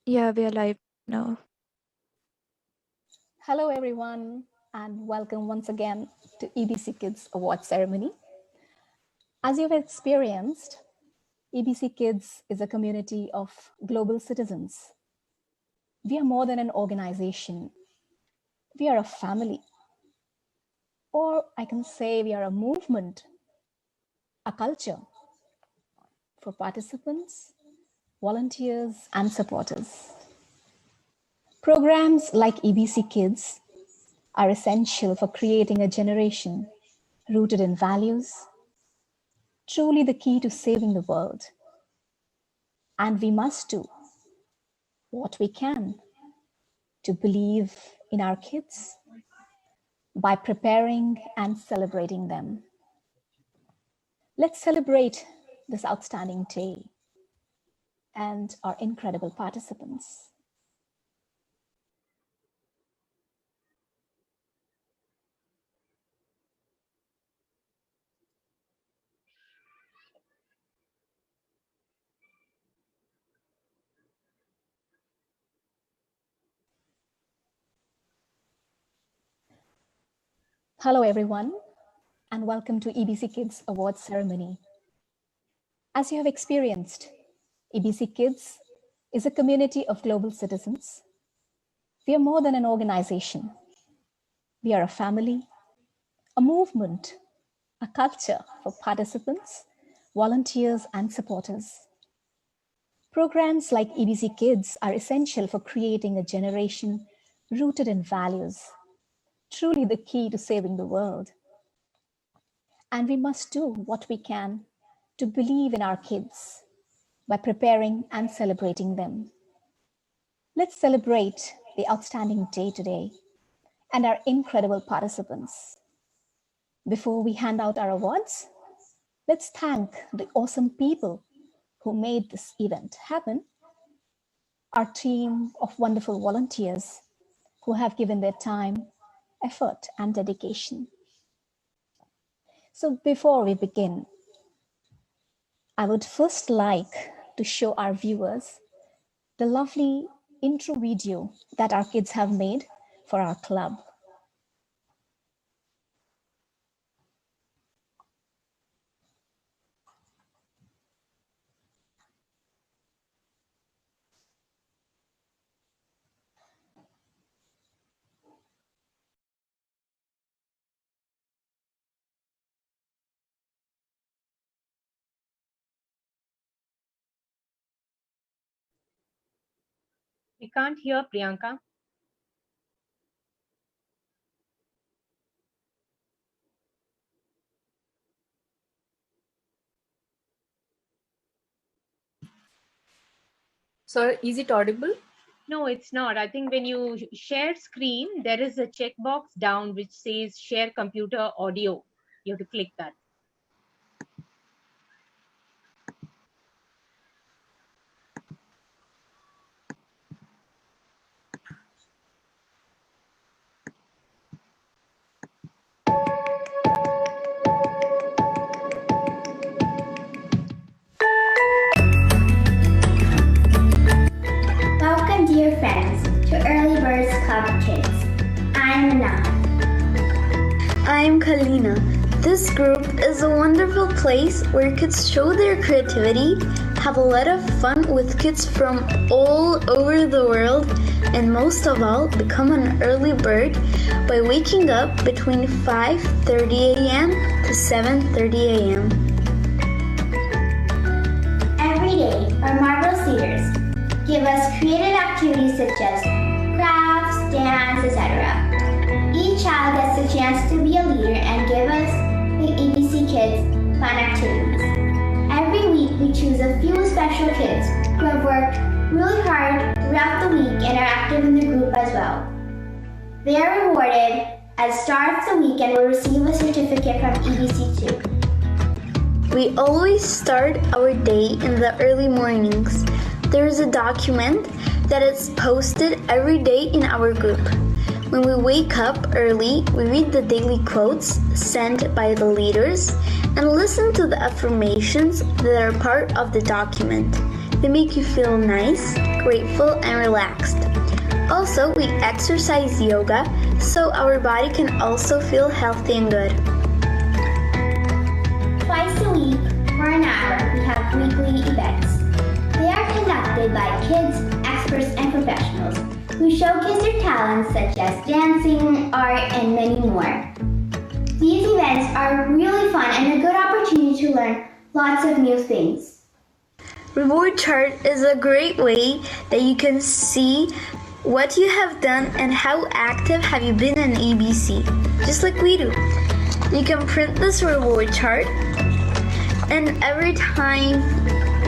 Yeah, we are live now. Hello everyone and welcome once again to EBC Kids Awards Ceremony. As you've experienced, EBC Kids is a community of global citizens. We are more than an organization. We are a family. Or I can say we are a movement, a culture for participants, volunteers, and supporters. Programs like EBC Kids are essential for creating a generation rooted in values, truly the key to saving the world. And we must do what we can to believe in our kids by preparing and celebrating them. Let's celebrate this outstanding day and our incredible participants. Hello everyone, and welcome to EBC Kids Awards Ceremony. As you have experienced, EBC Kids is a community of global citizens. We are more than an organization. We are a family, a movement, a culture for participants, volunteers, and supporters. Programs like EBC Kids are essential for creating a generation rooted in values, truly the key to saving the world. And we must do what we can to believe in our kids by preparing and celebrating them. Let's celebrate the outstanding day today and our incredible participants. Before we hand out our awards, let's thank the awesome people who made this event happen. Our team of wonderful volunteers who have given their time, effort, and dedication. So before we begin, I would first like to show our viewers the lovely intro video that our kids have made for our club. We can't hear Priyanka. So is it audible? No, it's not. I think when you share screen, there is a checkbox down which says share computer audio. You have to click that. Welcome, dear friends, to Early Birds Club Kids. I'm Na. I'm Kalina. This group is a wonderful place where kids show their creativity, have a lot of fun with kids from all over the world, and most of all, become an early bird by waking up between 5:30 a.m. to 7:30 a.m. Every day, our marvelous leaders give us creative activities such as crafts, dance, etc. Each child gets a chance to be a leader and give us the EBC Kids fun activities. Every week, we choose a few special kids who have worked really hard throughout the week and are active in the group as well. They are rewarded as Star of the Week and will receive a certificate from EBC2. We always start our day in the early mornings. There is a document that is posted every day in our group. When we wake up early, we read the daily quotes sent by the leaders and listen to the affirmations that are part of the document. They make you feel nice, grateful, and relaxed. Also, we exercise yoga so our body can also feel healthy and good. Twice a week, for an hour, we have weekly events. They are conducted by kids, experts, and professionals who showcase their talents such as dancing, art, and many more. These events are really fun and a good opportunity to learn lots of new things. Reward chart is a great way that you can see what you have done and how active have you been in EBC, just like we do. You can print this reward chart, and every time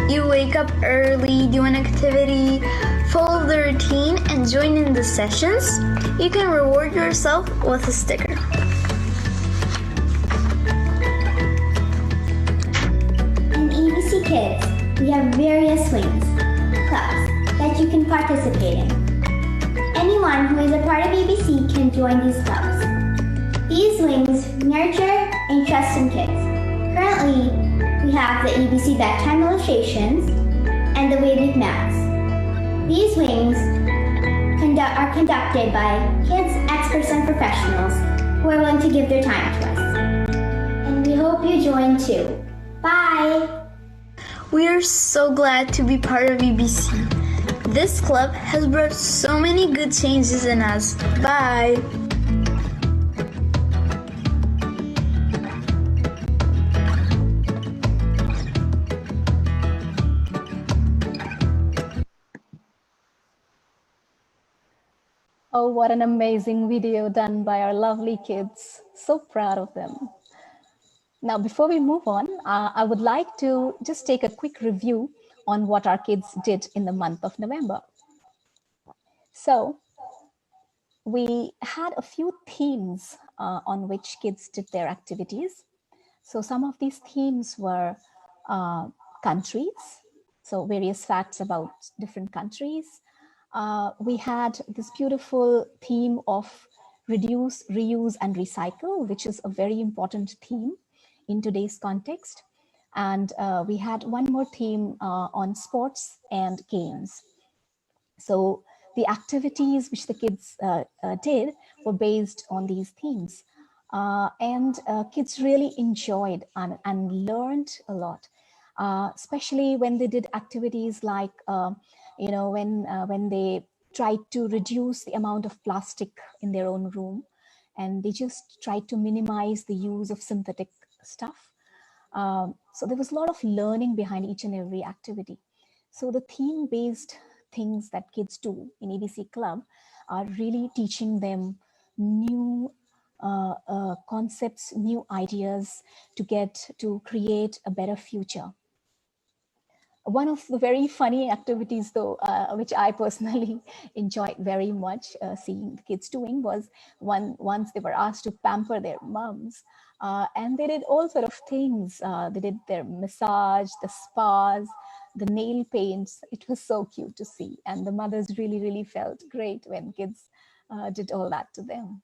you wake up early, do an activity, follow the routine, and join in the sessions, you can reward yourself with a sticker. In EBC Kids, we have various swings, clubs that you can participate in. Anyone who is a part of EBC can join these clubs. These wings nurture interest in kids. Currently, we have the EBC bedtime illustrations and the Vedic maths. These wings are conducted by kids, experts, and professionals who are willing to give their time to us. And we hope you join too. Bye! We are so glad to be part of EBC. This club has brought so many good changes in us. Bye! Oh, what an amazing video done by our lovely kids. So proud of them. Now, before we move on, I would like to just take a quick review on what our kids did in the month of November. So we had a few themes on which kids did their activities. So some of these themes were countries, so various facts about different countries. We had this beautiful theme of reduce, reuse, and recycle, which is a very important theme in today's context. And we had one more theme on sports and games. So the activities which the kids did were based on these themes. And kids really enjoyed and learned a lot, especially when they did activities like, when they tried to reduce the amount of plastic in their own room, and they just tried to minimize the use of synthetic stuff. So there was a lot of learning behind each and every activity. So the theme-based things that kids do in EBC Club are really teaching them new concepts, new ideas to create a better future. One of the very funny activities, though, which I personally enjoyed very much seeing the kids doing, was once they were asked to pamper their mums, and they did all sort of things. They did their massage, the spas, the nail paints. It was so cute to see, and the mothers really, really felt great when kids did all that to them.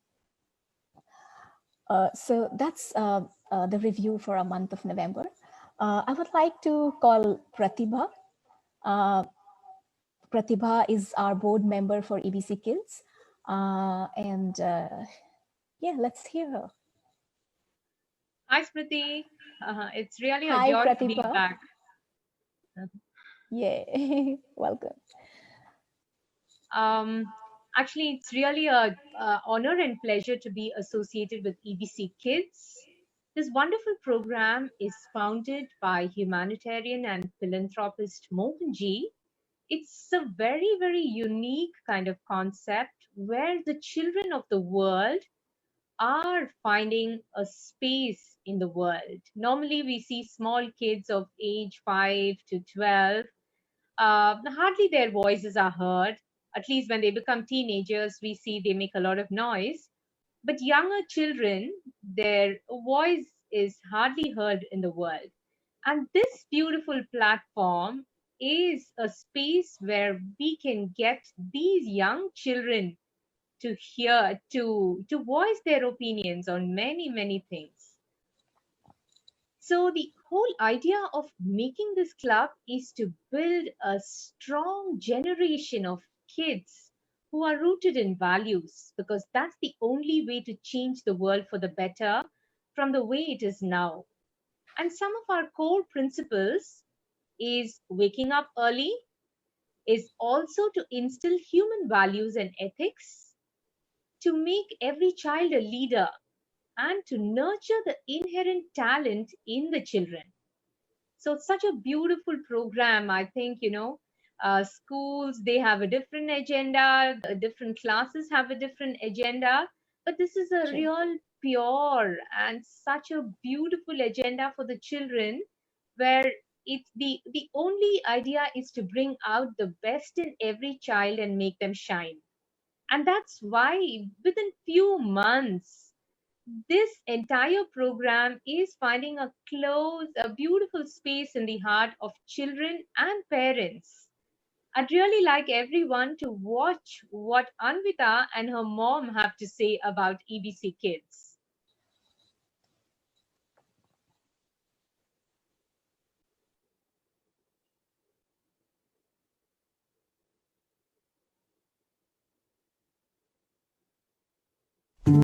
So that's the review for a month of November. I would like to call Pratibha. Pratibha is our board member for EBC Kids. Yeah, let's hear her. Hi, Smriti. It's really a Hi, joy Pratibha. to be back. Yeah, welcome. Actually, it's really a honor and pleasure to be associated with EBC Kids. This wonderful program is founded by humanitarian and philanthropist Mohanji. It's a very, very unique kind of concept where the children of the world are finding a space in the world. Normally, we see small kids of age 5 to 12. Hardly their voices are heard. At least when they become teenagers, we see they make a lot of noise. But younger children, their voice is hardly heard in the world. And this beautiful platform is a space where we can get these young children to hear, to voice their opinions on many, many things. So the whole idea of making this club is to build a strong generation of kids who are rooted in values, because that's the only way to change the world for the better from the way it is now. And some of our core principles is waking up early, is also to instill human values and ethics, to make every child a leader, and to nurture the inherent talent in the children. So it's such a beautiful program. I think, schools, they have a different agenda, different classes have a different agenda, but this is a True. real pure and such a beautiful agenda for the children, where it's the only idea is to bring out the best in every child and make them shine. And that's why within few months, this entire program is finding a beautiful space in the heart of children and parents. I'd really like everyone to watch what Anvita and her mom have to say about EBC Kids. Friends,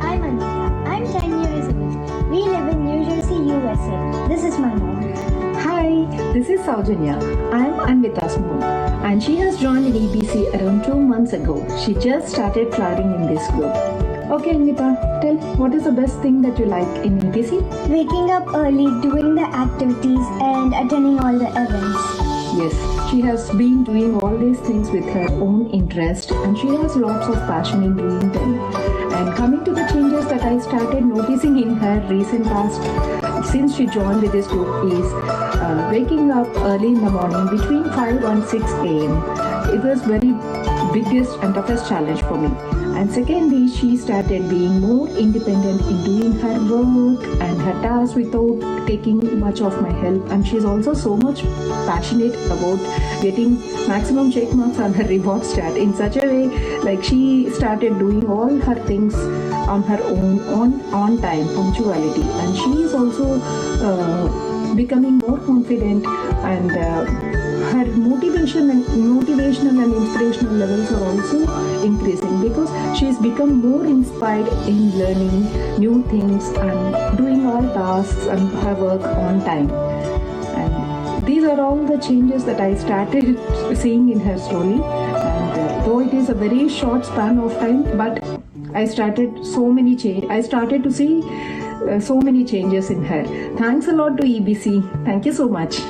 I'm Anvita. I'm 10 years old. We live in New Jersey, USA. This is my mom. Hi, this is Saujanya. I'm Anvita's mom, and she has joined in EBC around 2 months ago. She just started flowering in this group. Okay, Anvita, tell what is the best thing that you like in EBC? Waking up early, doing the activities, and attending all the events. Yes, she has been doing all these things with her own interest, and she has lots of passion in doing them. And coming to the changes that I started noticing in her recent past since she joined with this group is waking up early in the morning between 5 and 6 a.m. It was very biggest and toughest challenge for me. And secondly, she started being more independent in doing her work and her tasks without taking much of my help. And she's also so much passionate about getting maximum check marks on her rewards chat in such a way, like she started doing all her things on her own, on time, punctuality. And she is also becoming more confident, and her motivational and inspirational levels are also increasing because she's become more inspired in learning new things and doing all tasks and her work on time. And these are all the changes that I started seeing in her slowly. And though it is a very short span of time, but I started to see so many changes in her. Thanks a lot to EBC. Thank you so much.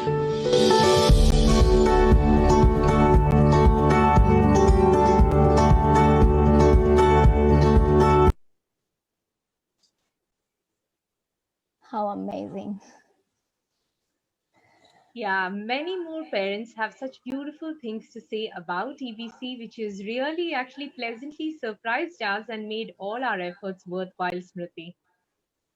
How amazing. Yeah, many more parents have such beautiful things to say about EBC, which has really actually pleasantly surprised us and made all our efforts worthwhile, Smriti.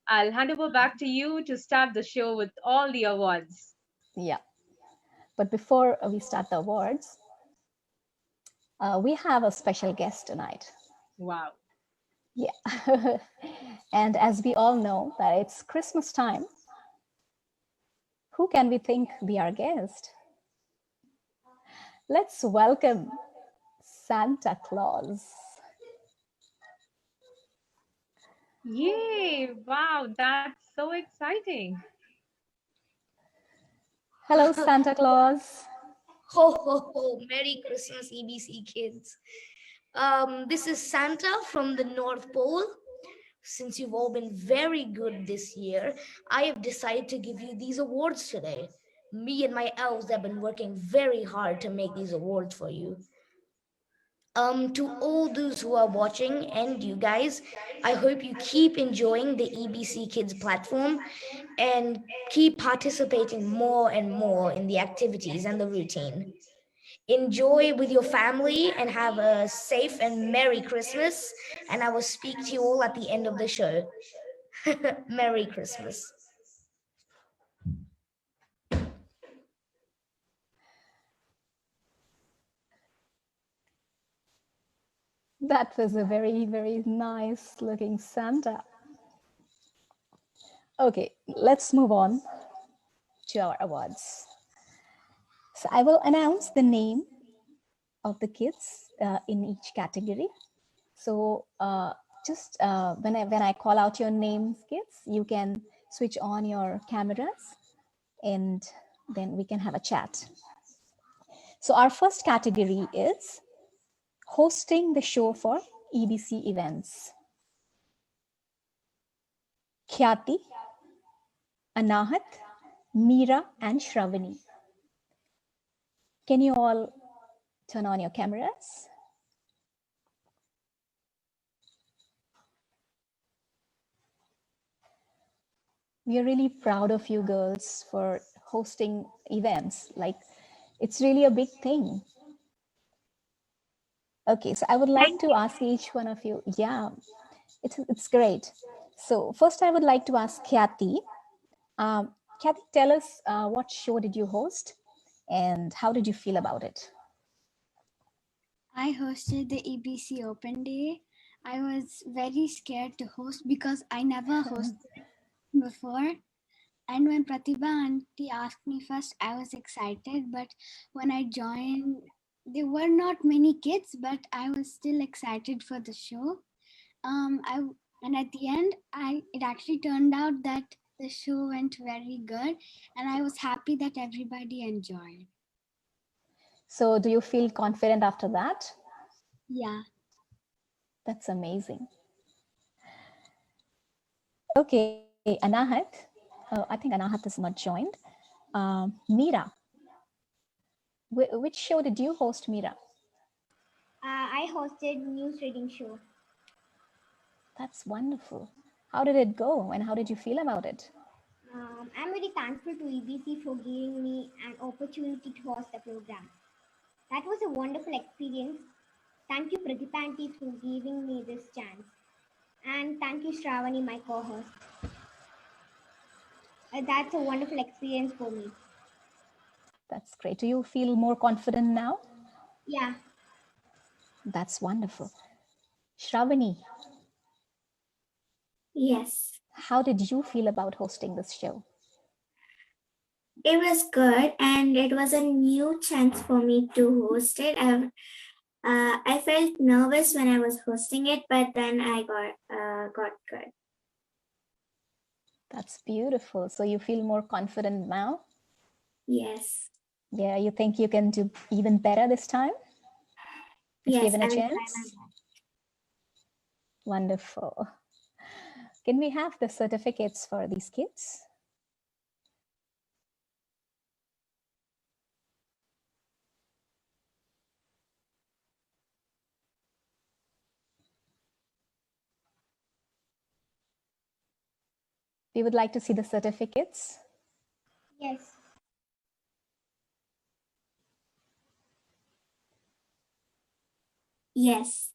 I'll hand over back to you to start the show with all the awards. Yeah. But before we start the awards, we have a special guest tonight. Wow. Yeah. And as we all know that it's Christmas time, who can we think be our guest? Let's welcome Santa Claus. Yay! Wow, that's so exciting. Hello, Santa Claus. Ho, ho, ho. Merry Christmas, EBC kids. This is Santa from the North Pole. Since you've all been very good this year, I have decided to give you these awards today. Me and my elves have been working very hard to make these awards for you. To all those who are watching and you guys, I hope you keep enjoying the EBC Kids platform and keep participating more and more in the activities and the routine. Enjoy with your family and have a safe and Merry Christmas. And I will speak to you all at the end of the show. Merry Christmas. That was a very, very nice looking Santa. Okay, let's move on to our awards. So I will announce the name of the kids in each category. So just when I call out your names, kids, you can switch on your cameras and then we can have a chat. So our first category is hosting the show for EBC events. Khyati, Anahat, Meera, and Shravani. Can you all turn on your cameras? We are really proud of you girls for hosting events. Like, it's really a big thing. Okay, so I would like to ask each one of you. Yeah, it's great. So first I would like to ask Khyati. Khyati, tell us what show did you host and how did you feel about it? I hosted the EBC Open Day. I was very scared to host because I never hosted before. And when Pratibha auntie asked me first, I was excited. But when I joined, there were not many kids, but I was still excited for the show. And at the end, it actually turned out that the show went very good, and I was happy that everybody enjoyed. So do you feel confident after that? Yeah. That's amazing. Okay, Anahat. I think Anahat is not joined. Meera. Which show did you host, Meera? I hosted news reading show. That's wonderful. How did it go and how did you feel about it? I'm very thankful to EBC for giving me an opportunity to host the program. That was a wonderful experience. Thank you, Pratibha aunty, for giving me this chance. And thank you, Shravani, my co-host. That's a wonderful experience for me. That's great. Do you feel more confident now? Yeah. That's wonderful. Shravani. Yes. How did you feel about hosting this show? It was good, and it was a new chance for me to host it. I felt nervous when I was hosting it, but then I got good. That's beautiful. So you feel more confident now? Yes. Yeah, you think you can do even better this time? If yes, given a I will try chance? my best. Wonderful. Can we have the certificates for these kids? We would like to see the certificates. Yes. Yes.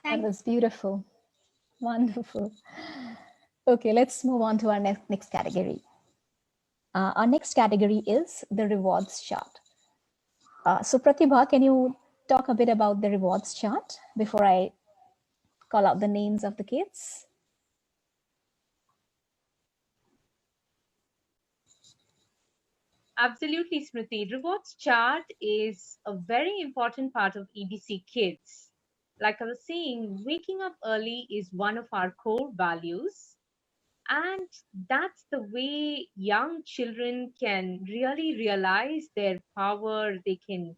That was beautiful. Wonderful. Okay, let's move on to our next category. Our next category is the rewards chart. So Pratibha, can you talk a bit about the rewards chart before I call out the names of the kids? Absolutely, Smriti. Rewards chart is a very important part of EBC Kids. Like I was saying, waking up early is one of our core values. And that's the way young children can really realize their power. They can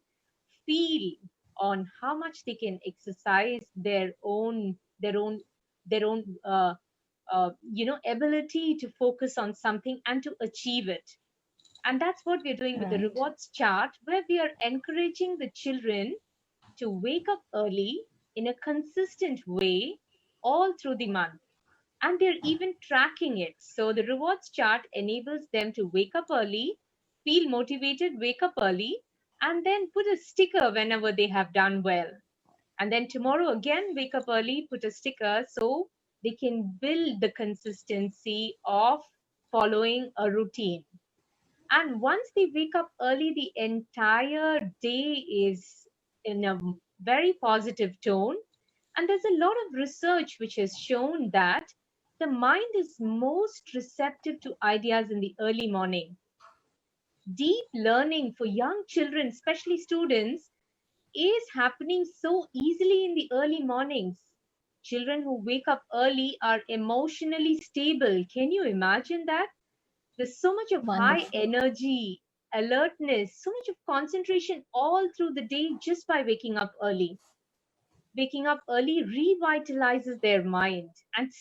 feel on how much they can exercise their own ability to focus on something and to achieve it. And that's what we're doing with the rewards chart, where we are encouraging the children to wake up early in a consistent way all through the month. and they're even tracking it. So the rewards chart enables them to wake up early, feel motivated, wake up early, and then put a sticker whenever they have done well. And then tomorrow again, wake up early, put a sticker so they can build the consistency of following a routine. And once they wake up early, the entire day is in a very positive tone. And there's a lot of research which has shown that the mind is most receptive to ideas in the early morning. Deep learning for young children, especially students, is happening so easily in the early mornings. Children who wake up early are emotionally stable. Can you imagine that? There's so much of high Wonderful. energy, alertness, so much of concentration all through the day just by waking up early. Waking up early revitalizes their mind and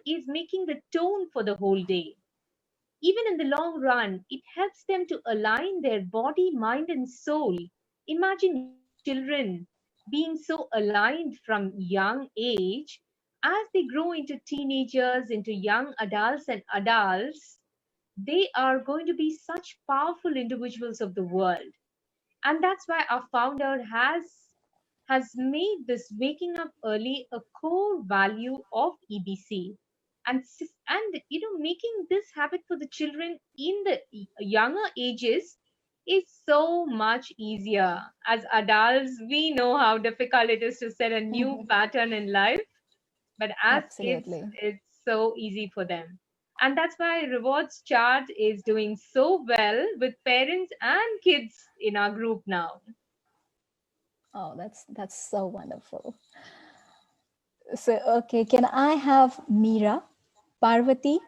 is making the tone for the whole day. Even in the long run, it helps them to align their body, mind, and soul. Imagine young children being so aligned from young age. As they grow into teenagers, into young adults and adults, they are going to be such powerful individuals of the world. And that's why our founder has made this waking up early a core value of EBC. And making this habit for the children in the younger ages is so much easier. As adults, we know how difficult it is to set a new pattern in life, but as kids, Absolutely. it's so easy for them. And that's why rewards chart is doing so well with parents and kids in our group now. Oh, that's so wonderful. So, okay, can I have Meera, Parvati,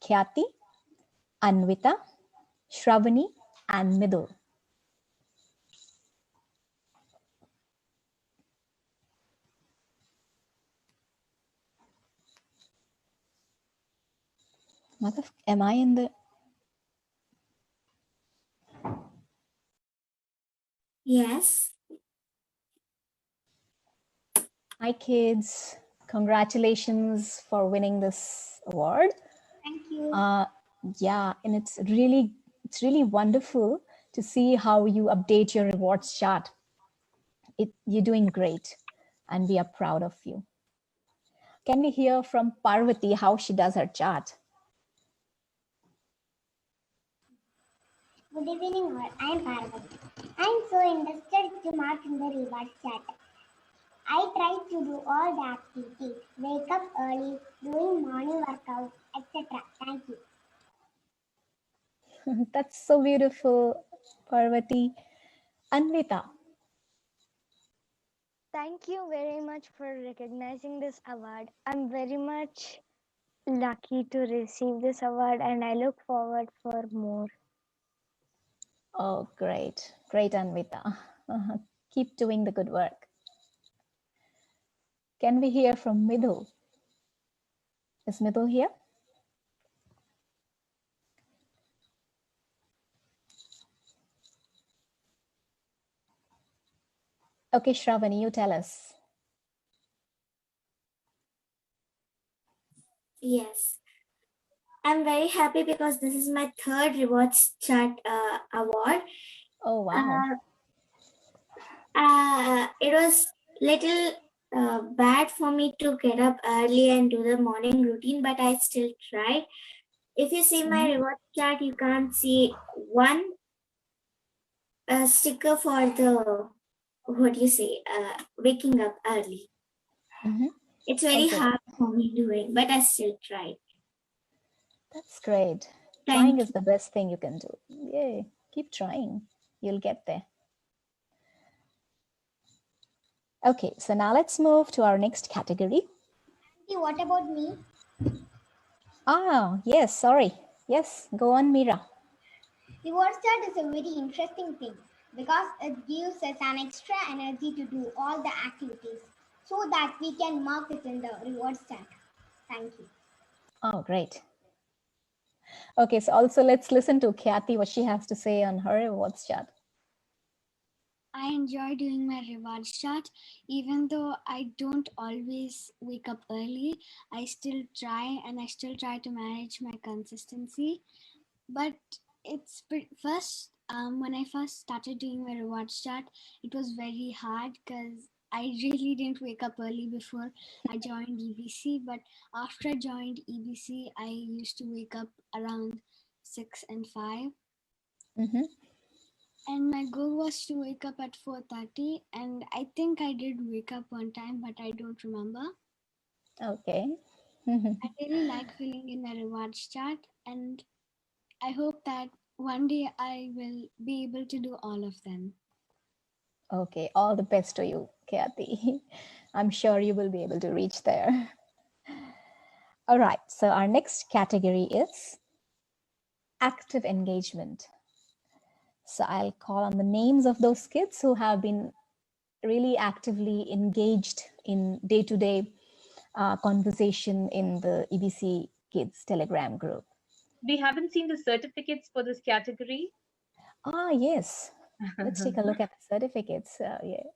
Khyati, Anvita, Shravani, and Midul? Madhav, am I in the... Yes. Hi, kids. Congratulations for winning this award. Thank you. Yeah, and it's really wonderful to see how you update your rewards chart. You're doing great, and we are proud of you. Can we hear from Parvati how she does her chart? Good evening, all. I am Parvati. I am so interested to mark in the reward chat. I try to do all the activities, wake up early, doing morning workouts, etc. Thank you. That's so beautiful, Parvati. Anvita. Thank you very much for recognizing this award. I'm very much lucky to receive this award and I look forward for more. Oh, great. Great, Anvita. Keep doing the good work. Can we hear from Midul? Is Midul here? Okay, Shravani, you tell us. Yes. I'm very happy because this is my third rewards chart award. Oh, wow. It was little bad for me to get up early and do the morning routine, but I still tried. If you see my reward chart, you can't see one sticker for the waking up early. It's very hard for me doing, but I still tried. That's great. Trying is the best thing you can do. Yay. Keep trying. You'll get there. Okay, so now let's move to our next category. Auntie, what about me? Ah, yes, sorry. Yes, go on, Meera. Reward chart is a very interesting thing because it gives us an extra energy to do all the activities so that we can mark it in the reward chart. Thank you. Oh, great. Okay, so also let's listen to Khyati, what she has to say on her rewards chart. I I enjoy doing my reward chart. Even though I don't always wake up early, I still try to manage my consistency. But first, when I first started doing my reward chart, it was very hard because I really didn't wake up early before I joined EBC. But after I joined EBC, I used to wake up around 6 and 5. And my goal was to wake up at 4:30, and I think I did wake up one time, but I don't remember. Okay. I really like filling in my rewards chart, and I hope that one day I will be able to do all of them. Okay, all the best to you, Kathy. I'm sure you will be able to reach there. All right, so our next category is active engagement. So I'll call on the names of those kids who have been really actively engaged in day-to-day conversation in the EBC Kids Telegram group. We haven't seen the certificates for this category. Ah, yes. Let's take a look at the certificates. Yeah.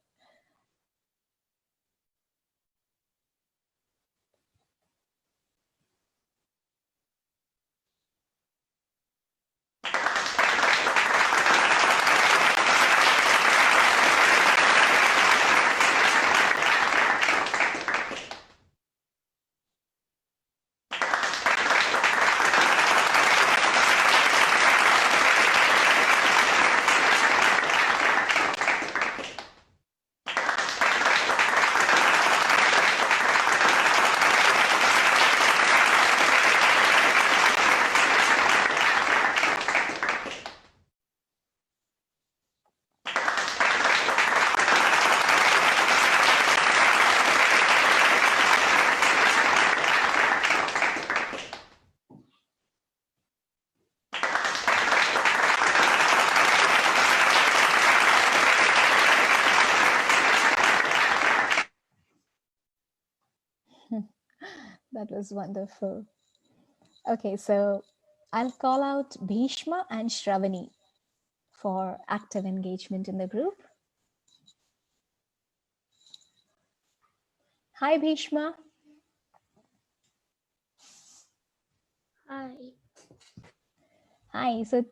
That was wonderful. Okay, so I'll call out Bhishma and Shravani for active engagement in the group. Hi, Bhishma. Hi. Hi, so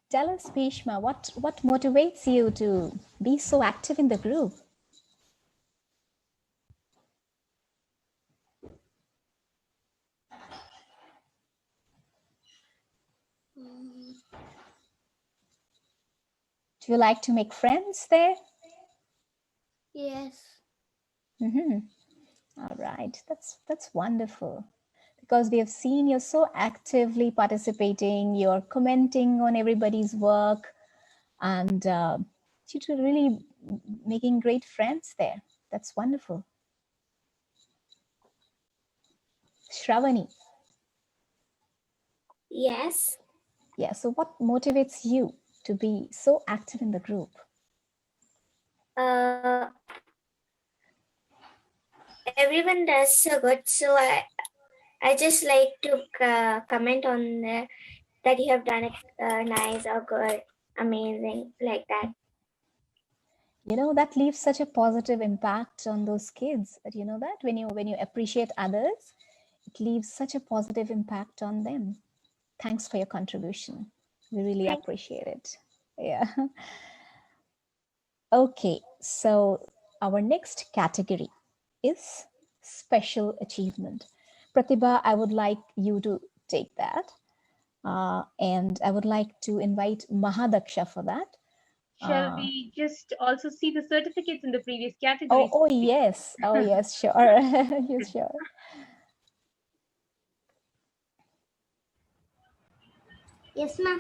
tell us, Bhishma, what motivates you to be so active in the group? Do you like to make friends there? Yes. All right, that's wonderful. Because we have seen you're so actively participating, you're commenting on everybody's work, and you're really making great friends there. That's wonderful. Shravani. Yes. Yeah, so what motivates you to be so active in the group? Everyone does so good, so I just like to comment on that you have done it nice or good, amazing, like that. You know, that leaves such a positive impact on those kids. That you know that when you appreciate others, it leaves such a positive impact on them. Thanks for your contribution. We really appreciate it. Yeah. Okay, so our next category is special achievement. Pratibha, I would like you to take that. And I would like to invite Mahadaksha for that. Shall we just also see the certificates in the previous categories? Oh yes. Oh, yes, sure. Yes, sure. Yes, ma'am.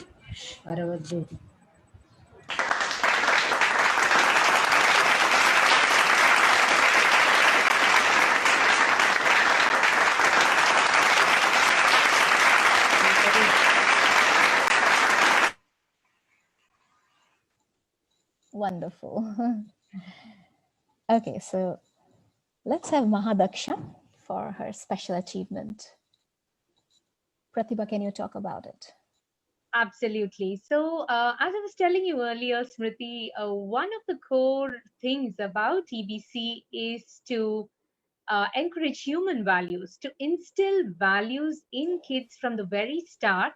Wonderful. Okay, so let's have Mahadaksha for her special achievement. Pratibha, can you talk about it? Absolutely. So, as I was telling you earlier, Smriti, one of the core things about EBC is to encourage human values, to instill values in kids from the very start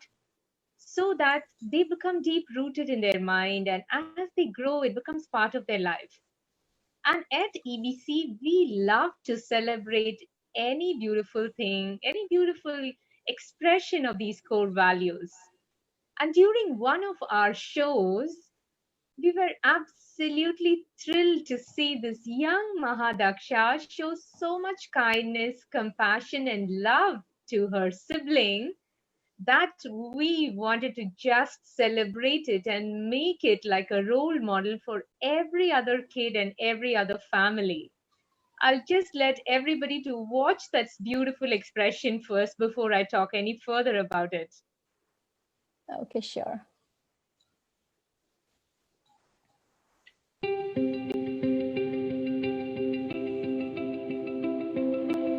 so that they become deep rooted in their mind. And as they grow, it becomes part of their life. And at EBC, we love to celebrate any beautiful thing, any beautiful expression of these core values. And during one of our shows, we were absolutely thrilled to see this young Mahadaksha show so much kindness, compassion, and love to her sibling that we wanted to just celebrate it and make it like a role model for every other kid and every other family. I'll just let everybody to watch that beautiful expression first before I talk any further about it. Okay, sure.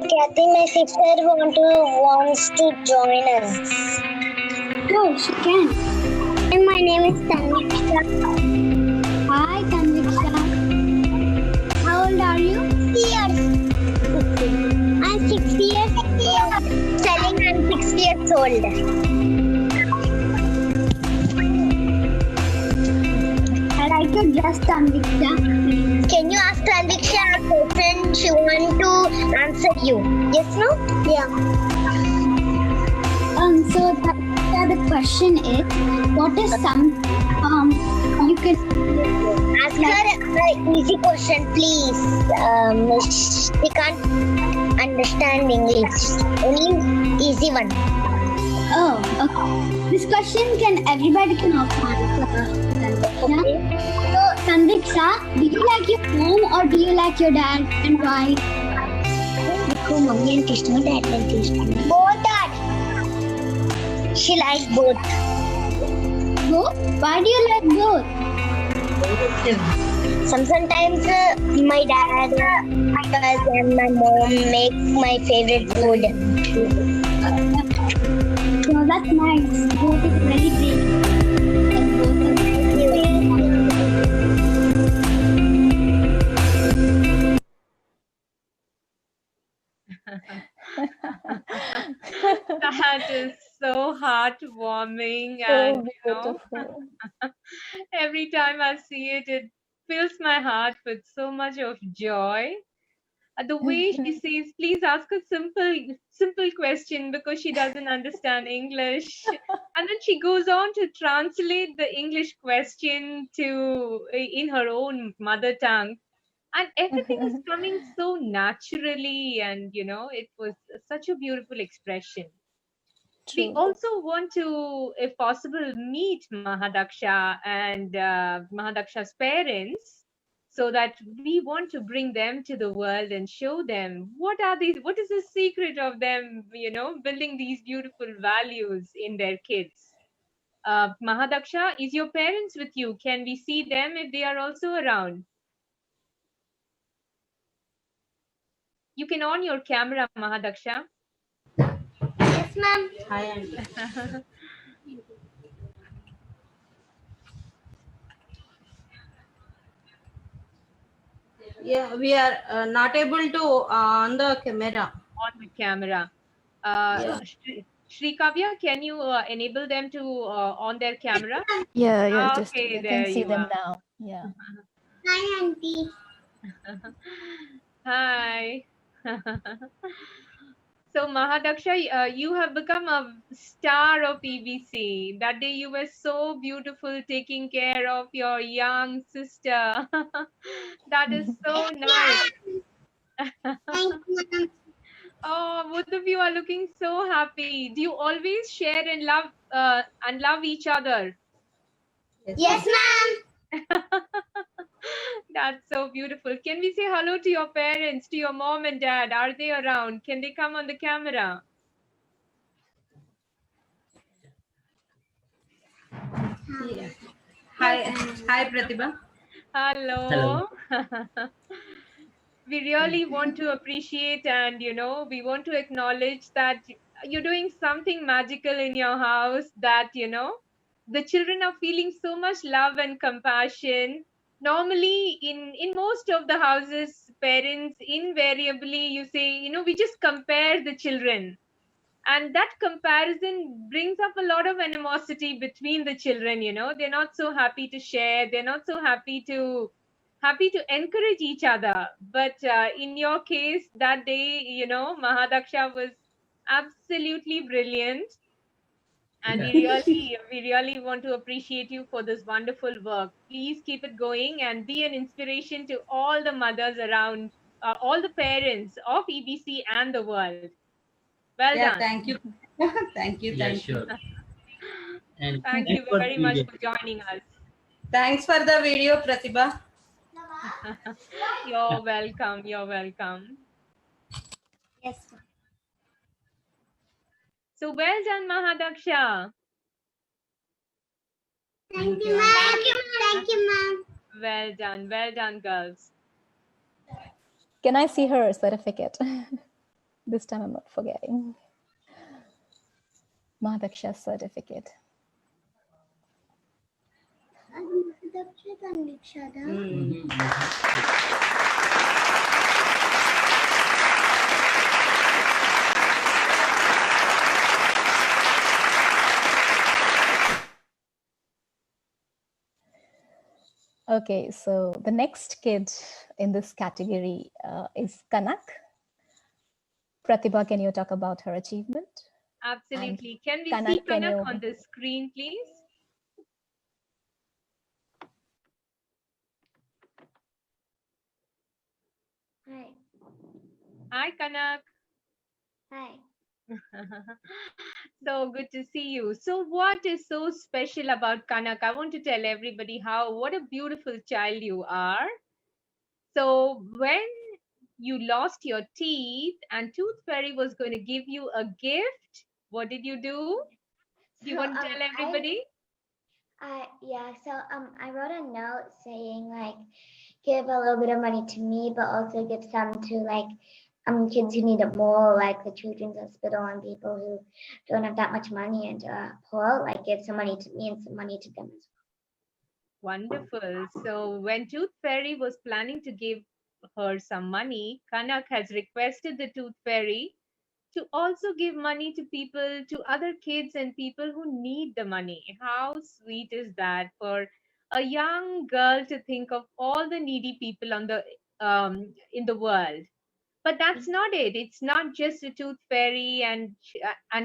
Kathy, my sister wants to join us. Oh, she can. And my name is Tanviksha. Hi, Tanviksha. How old are you? 6 years. I'm 6 years old. Telling I'm 6 years old. I like your dress, Tanviksha. Can you ask Tanviksha a question? She wants to answer you. Yes, no? Yeah. So the question is, what is some you can Ask her an easy question, please. She can't understand English. Only easy one. Oh, okay. This question everybody can also answer. Okay. So, Tanviksha, do you like your mom or do you like your dad, and why? Mommy and Krishna, dad and Krishna. Both, Dad. She likes both. Both? Why do you like both? Sometimes my dad and my mom make my favorite food. So that's nice. Both is very great. That is so heartwarming, So and beautiful. every time I see it, it fills my heart with so much of joy. The way she says, "Please ask a simple question," because she doesn't understand English, and then she goes on to translate the English question to in her own mother tongue, and everything is coming so naturally, and it was such a beautiful expression. We True. also want to, if possible, meet Mahadaksha and Mahadaksha's parents, so that we want to bring them to the world and show them what is the secret of them, building these beautiful values in their kids. Mahadaksha, is your parents with you? Can we see them if they are also around? You can on your camera, Mahadaksha. Yes, ma'am. Hi, Auntie. Yeah, we are not able to on the camera. On the camera. Shri Kavya, can you enable them to on their camera? Yeah, just Okay, I there can see you them are. now. Yeah. Hi, Auntie. Hi. So Mahadaksha, you have become a star of EBC. That day you were so beautiful taking care of your young sister. That is so nice. Thank you. Oh, both of you are looking so happy. Do you always share and love each other? Yes, ma'am. That's so beautiful. Can we say hello to your parents, to your mom and dad? Are they around? Can they come on the camera? Yeah. Hi, Pratibha. Hello. We really want to appreciate, and we want to acknowledge that you're doing something magical in your house, that the children are feeling so much love and compassion. Normally, in most of the houses, parents invariably, you say, we just compare the children, and that comparison brings up a lot of animosity between the children. They're not so happy to share, they're not so happy to encourage each other. But in your case that day, Mahadaksha was absolutely brilliant, and we really want to appreciate you for this wonderful work. Please keep it going and be an inspiration to all the mothers around, all the parents of EBC and the world. Well Yeah, done. thank you. Thank you. Yeah, Thank you. sure. And Thank you thanks for very the much video. for joining us. Thanks for the video, Pratibha. You're welcome. You're welcome. Yes. So well done, Mahadaksha. Thank you, ma'am. Thank you, ma'am. Thank you, ma'am. Well done, girls. Can I see her certificate? This time I'm not forgetting. Mahadaksha's certificate. Okay, so the next kid in this category is Kanak. Pratibha, can you talk about her achievement? Absolutely. Can we Kanak, see can Kanak you- on the screen, please? Hi. Hi, Kanak. Hi. So good to see you. So what is so special about Kanak? I want to tell everybody what a beautiful child you are. So when you lost your teeth and Tooth Fairy was going to give you a gift, what did you do? Do you want to tell everybody? I wrote a note saying like give a little bit of money to me, but also give some to like kids who need it more, like the children's hospital and people who don't have that much money and poor, like give some money to me and some money to them as well. Wonderful. So when Tooth Fairy was planning to give her some money, Kanak has requested the Tooth Fairy to also give money to people, to other kids and people who need the money. How sweet is that for a young girl to think of all the needy people in the world? But that's not it. It's not just a Tooth Fairy and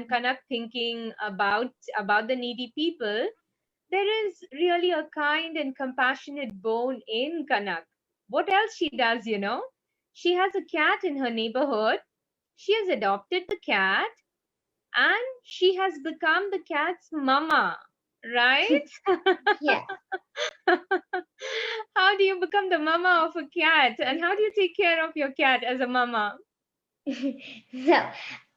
Kanak thinking about the needy people. There is really a kind and compassionate bone in Kanak. What else she does, She has a cat in her neighborhood. She has adopted the cat and she has become the cat's mama, right? Yeah. How do you become the mama of a cat, and how do you take care of your cat as a mama? So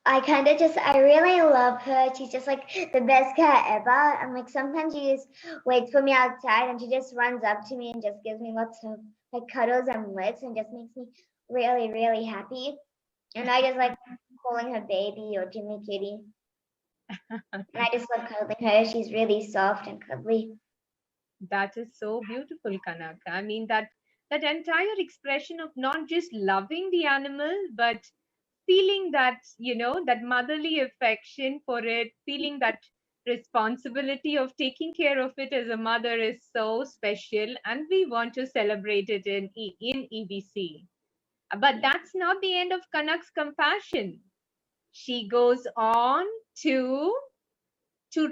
I really love her. She's just like the best cat ever. And like sometimes she just waits for me outside and she just runs up to me and just gives me lots of like cuddles and licks and just makes me really, really happy. And I just like calling her baby or Jimmy Kitty. And I just love cuddling her. She's really soft and cuddly. That is so beautiful, Kanak. I mean, that entire expression of not just loving the animal, but feeling that, that motherly affection for it, feeling that responsibility of taking care of it as a mother is so special. And we want to celebrate it in EBC. But that's not the end of Kanak's compassion. She goes on to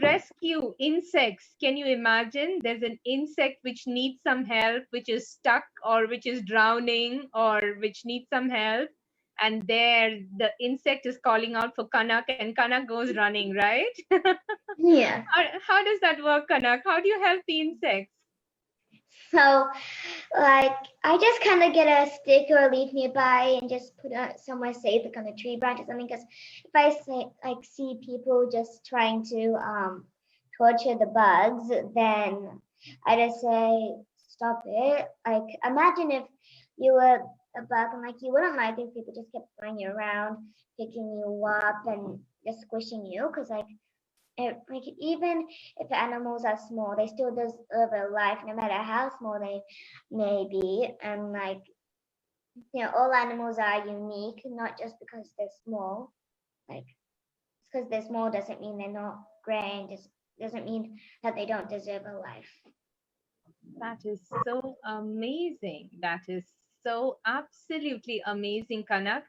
rescue insects. Can you imagine? There's an insect which needs some help, which is stuck or which is drowning or which needs some help. And there the insect is calling out for Kanak and Kanak goes running, right? Yeah. How does that work, Kanak? How do you help the insects? So, like, I just kind of get a stick or a leaf nearby and just put it somewhere safe, like on a tree branch or something. Because if I see people just trying to torture the bugs, then I just say stop it. Like, imagine if you were a bug and like you wouldn't like if people just kept flying you around, picking you up, and just squishing you. Because like like even if animals are small, they still deserve a life, no matter how small they may be. And like, all animals are unique, not just because they're small. Like, because they're small doesn't mean they're not great, and just doesn't mean that they don't deserve a life. That is so amazing. That is so absolutely amazing, Kanak.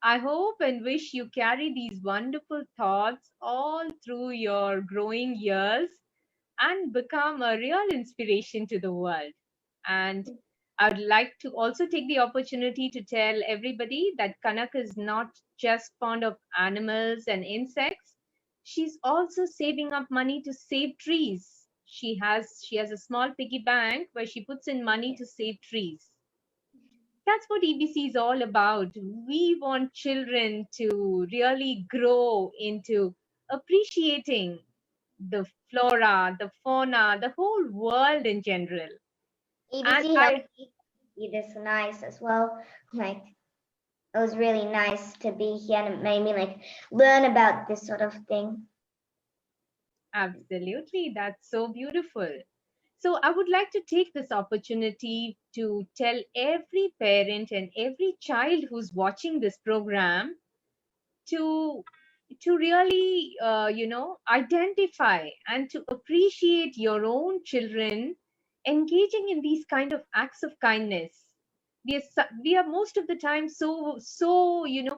I hope and wish you carry these wonderful thoughts all through your growing years and become a real inspiration to the world. And I would like to also take the opportunity to tell everybody that Kanak is not just fond of animals and insects. She's also saving up money to save trees. She has a small piggy bank where she puts in money to save trees. That's what EBC is all about. We want children to really grow into appreciating the flora, the fauna, the whole world in general. EBC helped me be this nice as well. Like, it was really nice to be here, and it made me like learn about this sort of thing. Absolutely, that's so beautiful. So I would like to take this opportunity to tell every parent and every child who's watching this program to really identify and to appreciate your own children engaging in these kind of acts of kindness. We are most of the time so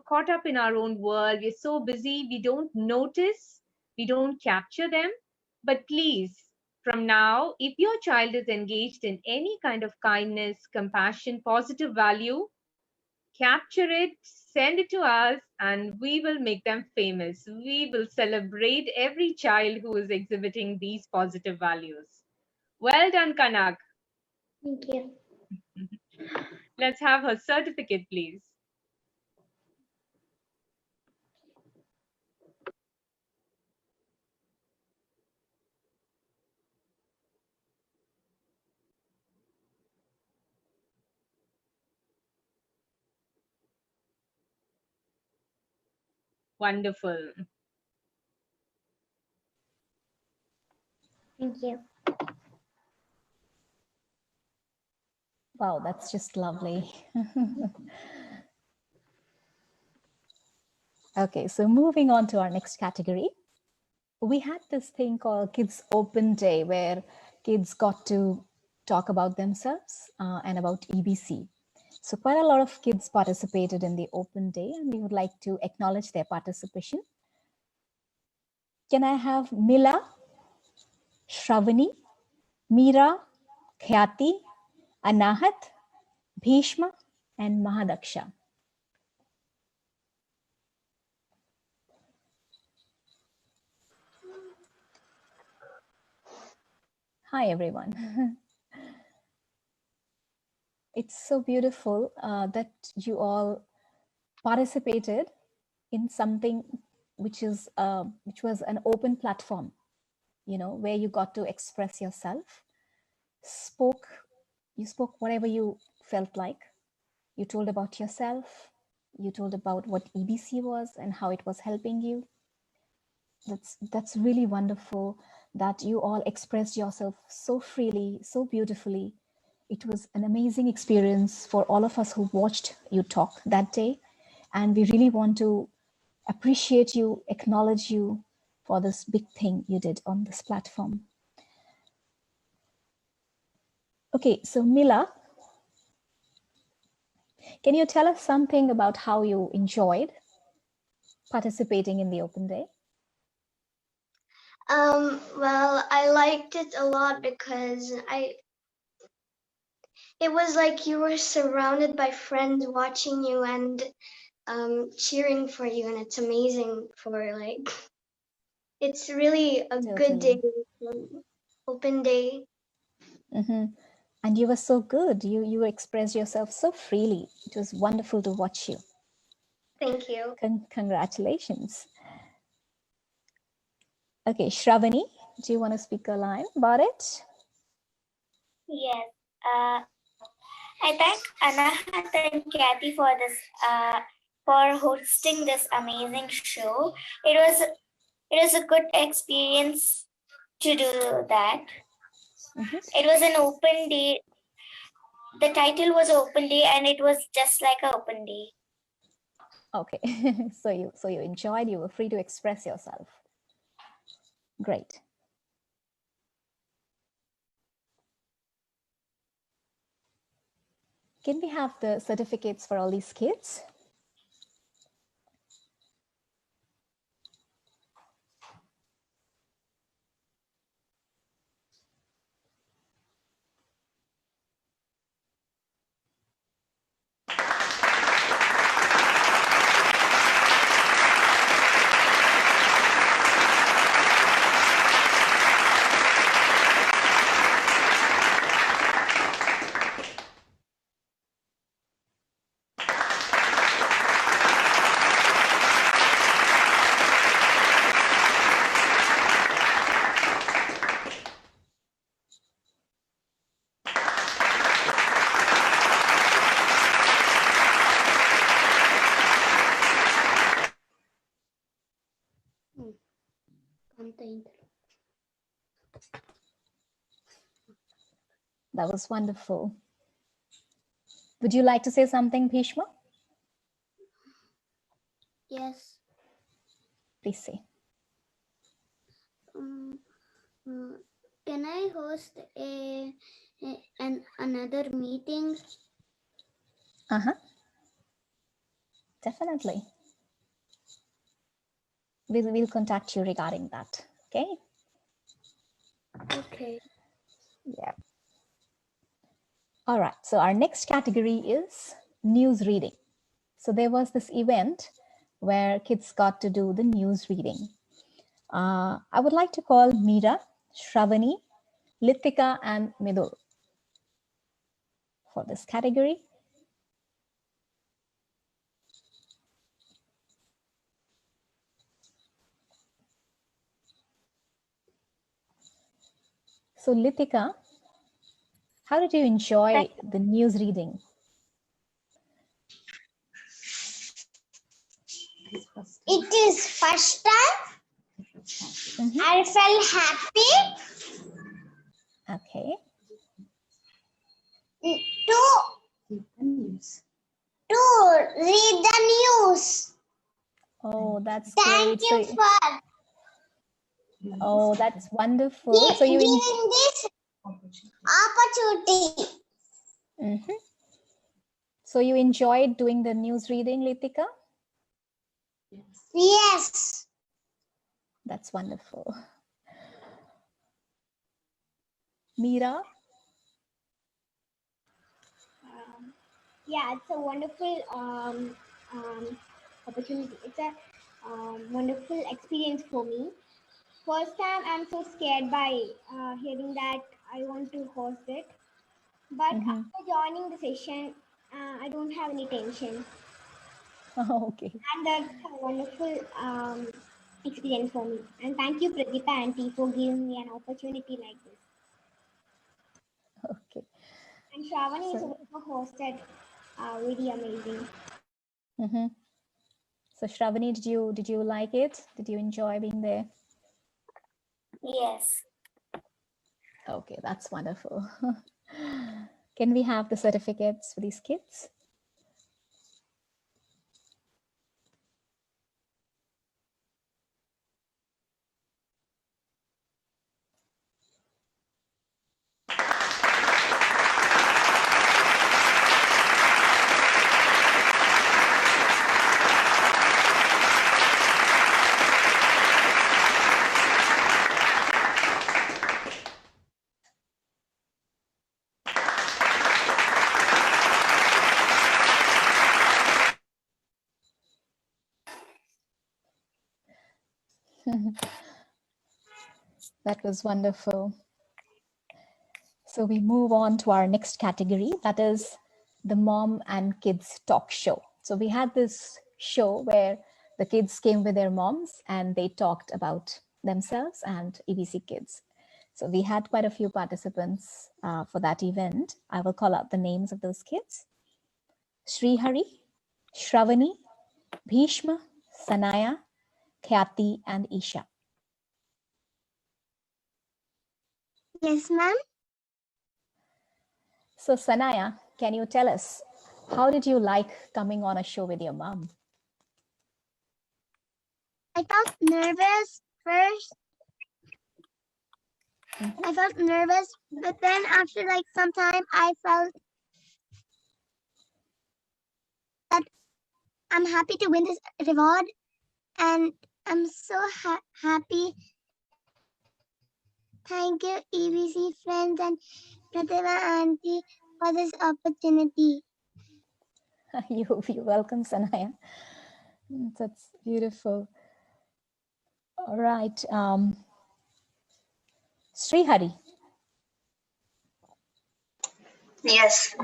caught up in our own world. We're so busy, we don't notice, we don't capture them. But please, from now, if your child is engaged in any kind of kindness, compassion, positive value, capture it, send it to us, and we will make them famous. We will celebrate every child who is exhibiting these positive values. Well done, Kanak. Thank you. Let's have her certificate, please. Wonderful. Thank you. Wow, that's just lovely. Okay, so moving on to our next category. We had this thing called Kids Open Day, where kids got to talk about themselves and about EBC. So quite a lot of kids participated in the open day, and we would like to acknowledge their participation. Can I have Mila, Shravani, Meera, Khyati, Anahat, Bhishma, and Mahadaksha? Hi, everyone. It's so beautiful that you all participated in something which was an open platform, where you got to express yourself, you spoke whatever you felt like. You told about yourself, you told about what EBC was and how it was helping you. That's really wonderful that you all expressed yourself so freely, so beautifully. It was an amazing experience for all of us who watched you talk that day. And we really want to appreciate you, acknowledge you for this big thing you did on this platform. Okay, so Mila, can you tell us something about how you enjoyed participating in the open day? Well, I liked it a lot because it was like you were surrounded by friends watching you and cheering for you, and it's amazing it's really a good day, open day. Mm-hmm. And you were so good. You expressed yourself so freely. It was wonderful to watch you. Thank you. Congratulations. Okay, Shravani, do you want to speak a line about it? Yes. I thank Anahat and Kathy for this for hosting this amazing show. It It was a good experience to do that. It was an open day. The title was Open Day, and it was just like an open day. Okay, so you enjoyed, you were free to express yourself. Great. Can we have the certificates for all these kids? That was wonderful. Would you like to say something, Bhishma? Yes. Please say. Can I host another meeting? Definitely. We'll contact you regarding that. Okay. Okay. Yeah. All right. So our next category is news reading. So there was this event where kids got to do the news reading. I would like to call Meera, Shravani, Litika, and Midul for this category. So Litika, how did you enjoy the news reading? It is first time. I felt happy. Okay. To read the news. Oh, that's Thank great. you for Oh, that's wonderful. So you giving this opportunity. So you enjoyed doing the news reading, Litika? Yes. That's wonderful. Meera? Yeah, it's a wonderful opportunity. It's a wonderful experience for me. First time, I'm so scared by hearing that I want to host it. But after joining the session, I don't have any tension. Oh, okay. And that's a wonderful experience for me. And thank you, Pratipha Auntie, for giving me an opportunity like this. Okay. And Shravani is also hosted really amazing. So Shravani, did you like it? Did you enjoy being there? Yes. Okay, that's wonderful. Can we have the certificates for these kids? That was wonderful. So we move on to our next category, that is the Mom and Kids Talk Show. So we had this show where the kids came with their moms and they talked about themselves and EBC Kids. So we had quite a few participants for that event. I will call out the names of those kids. Srihari, Shravani, Bhishma, Sanaya, Khyati, and Isha. Yes, ma'am. So Sanaya, can you tell us, how did you like coming on a show with your mom? I felt nervous first. I felt nervous, but then after like some time, I felt that I'm happy to win this reward, and I'm so happy. Thank you, EBC friends and Pratibha auntie for this opportunity. You're welcome, Sanaya. That's beautiful. All right. Srihari. Yes.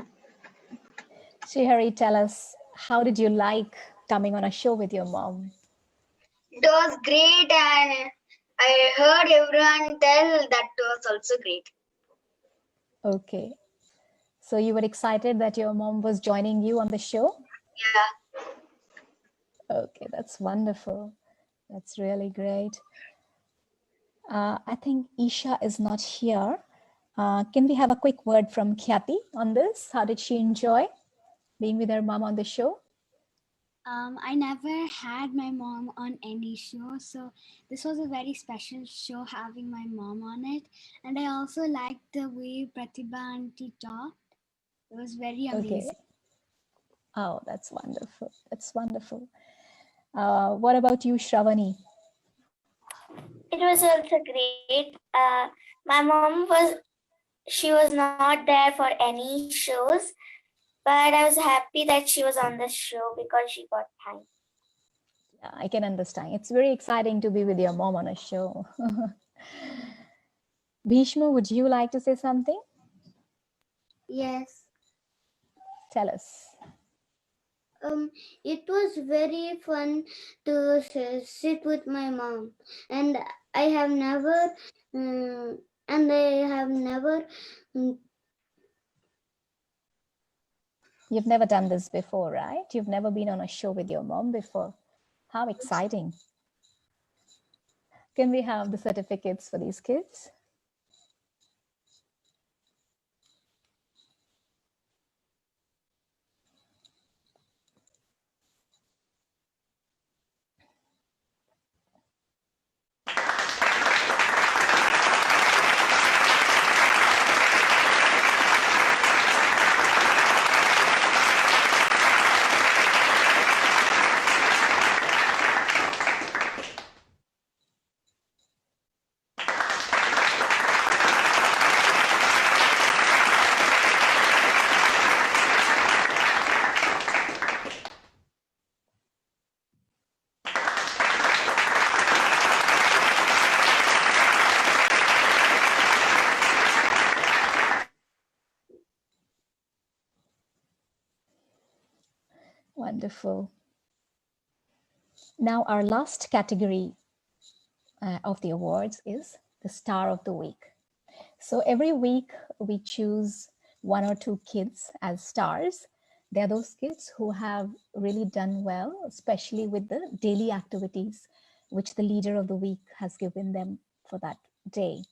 Srihari, tell us, how did you like coming on a show with your mom? It was great, and I heard everyone tell that was also great. Okay. So you were excited that your mom was joining you on the show? Yeah. Okay, that's wonderful. That's really great. I think Isha is not here. Can we have a quick word from Khyati on this? How did she enjoy being with her mom on the show? I never had my mom on any show, so this was a very special show having my mom on it. And I also liked the way Pratibha auntie talked. It was very amazing. Okay. Oh, that's wonderful. That's wonderful. What about you, Shravani? It was also great. My mom was not there for any shows, but I was happy that she was on the show because she got time. Yeah, I can understand. It's very exciting to be with your mom on a show. Bhishma, would you like to say something? Yes. Tell us. It was very fun to sit with my mom, and I have never, You've never done this before, right? You've never been on a show with your mom before. How exciting. Can we have the certificates for these kids? Wonderful. Now our last category of the awards is the Star of the Week. So every week we choose one or two kids as stars. They're those kids who have really done well, especially with the daily activities which the leader of the week has given them for that day.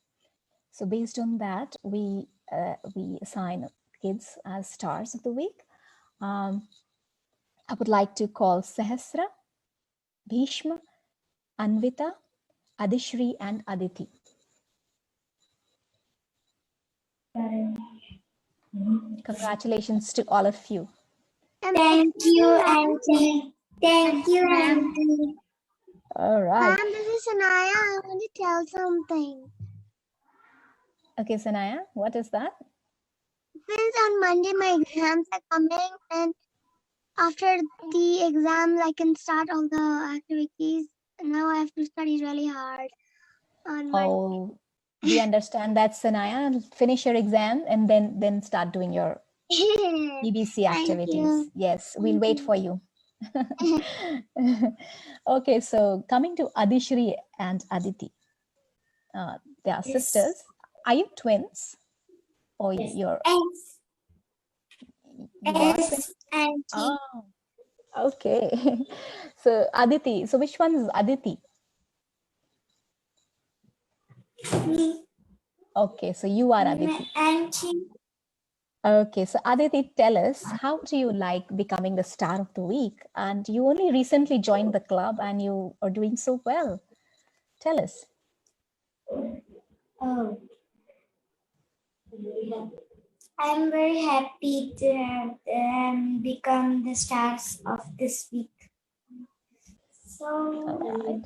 So based on that, we assign kids as stars of the week. I would like to call Sahasra, Bhishma, Anvita, Adishri, and Aditi. Congratulations to all of you. Thank you, Auntie. Thank you, Auntie. All right. Ma'am, this is Sanaya. I want to tell something. Okay, Sanaya, what is that? Since on Monday my exams are coming, and after the exams I can start all the activities. Now I have to study really hard on Monday. Oh, we understand that, Sanaya. Finish your exam and then start doing your EBC activities. Yes, we'll wait for you. Okay, so coming to Adishri and Aditi. They are sisters. Are you twins? Or you're... Yes, Auntie. Oh, okay. So Aditi, so which one is Aditi? Me. Okay, so you are Aditi. And she, Okay, so Aditi, tell us, how do you like becoming the star of the week? And you only recently joined the club and you are doing so well. Tell us. oh, I'm very happy to have become the stars of this week. So, All right.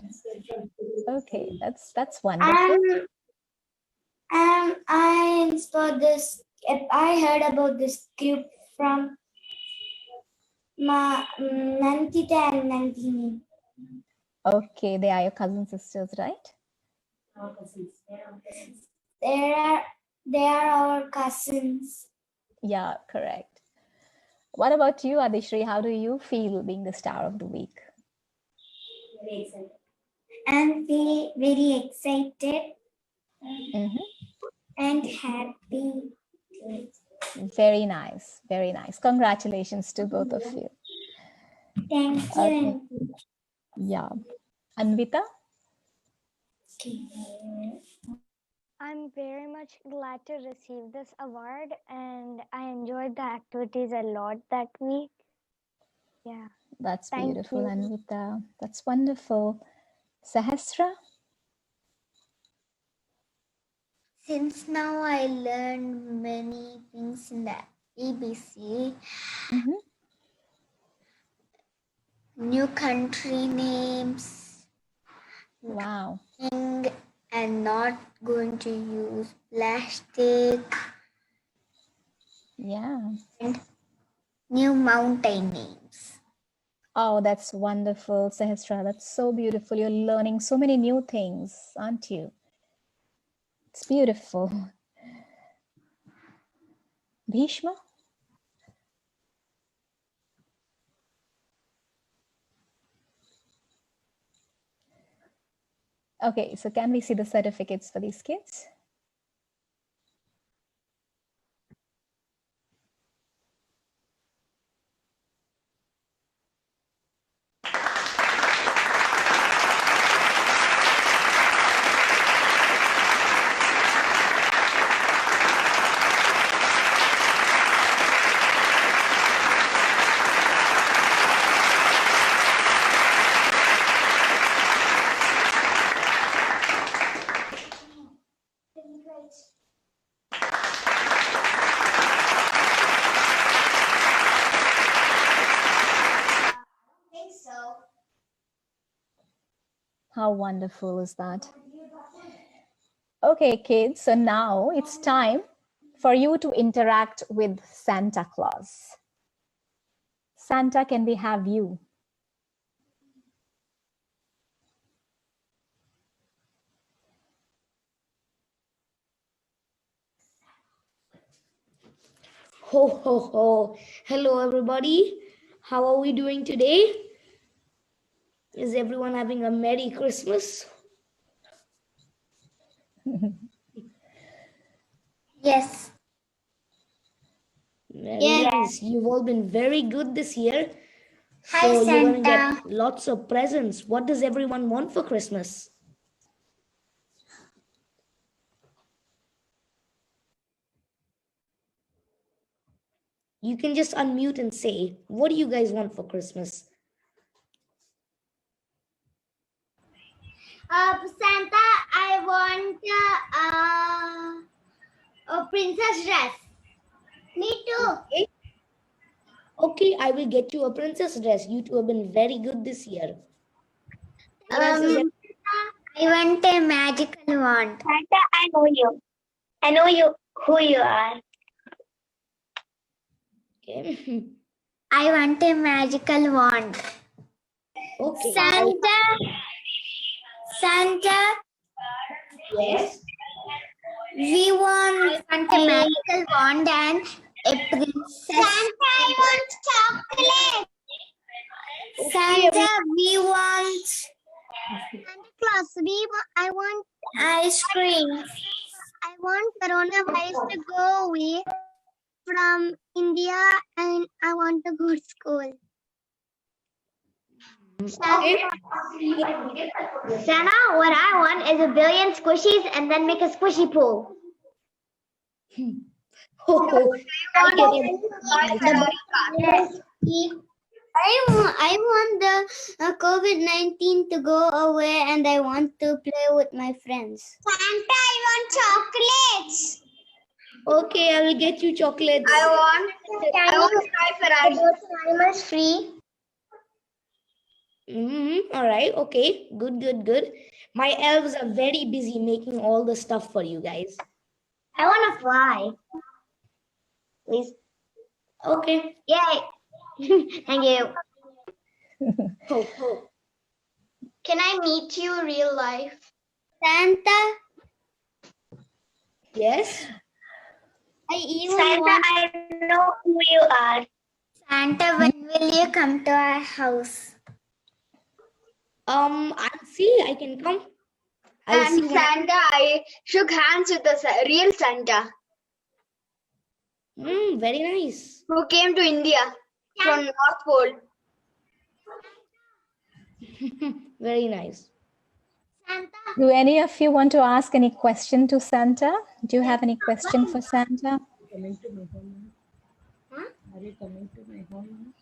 Okay, that's wonderful. I installed this. I heard about this group from Nantita and Nandini. Okay, they are your cousin sisters, right? They are our cousins. Yeah, correct. What about you, Adishri? How do you feel being the star of the week? Very excited. I'm very excited and happy. Very nice, very nice. Congratulations to both of you. Thank you. Okay. Yeah. Anvita? I'm very much glad to receive this award, and I enjoyed the activities a lot that week. Yeah. That's Thank beautiful, you. Anvita. That's wonderful. Sahasra? Since now I learned many things in the EBC, new country names. Wow. And not going to use plastic. Yeah. And new mountain names. Oh, that's wonderful, Sahasra. That's so beautiful. You're learning so many new things, aren't you? It's beautiful. Bhishma? Okay, so can we see the certificates for these kids? How wonderful is that? Okay, kids, so now it's time for you to interact with Santa Claus. Santa, can we have you? Ho, ho, ho. Hello, everybody. How are we doing today? Is everyone having a Merry Christmas? Yes. Yes. You've all been very good this year. Hi, so you're going to Santa. get lots of presents. What does everyone want for Christmas? You can just unmute and say, what do you guys want for Christmas? Santa, I want a princess dress. Me too. Okay, I will get you a princess dress. You two have been very good this year. What else is there? I want a magical wand. Santa, I know you. I know you who you are. Okay. I want a magical wand. Okay. Santa. Yes. We want a magical wand and a princess. Santa, I want chocolate. Santa, we want Santa Claus, I want ice cream. I want coronavirus to go away from India, and I want to go to school. Okay. Santa, what I want is a billion squishies and then make a squishy pool. Oh, I want the COVID-19 to go away, and I want to play with my friends. Santa, I want chocolates. Okay, I will get you chocolates. I want Sky Ferrari. Animals free. All right. Okay. Good. My elves are very busy making all the stuff for you guys. I want to fly. Please. Okay. Yay. Thank you. Can I meet you real life? Santa, Yes. I even Santa, want I know who you are. Santa. When will you come to our house? I'll see. I can come. I'll see. And Santa, I shook hands with the real Santa Very nice. who came to India from North Pole. Very nice. Santa. Do any of you want to ask any question to Santa? Do you have any question for Santa? Coming to my home? Huh? Are you coming to my home?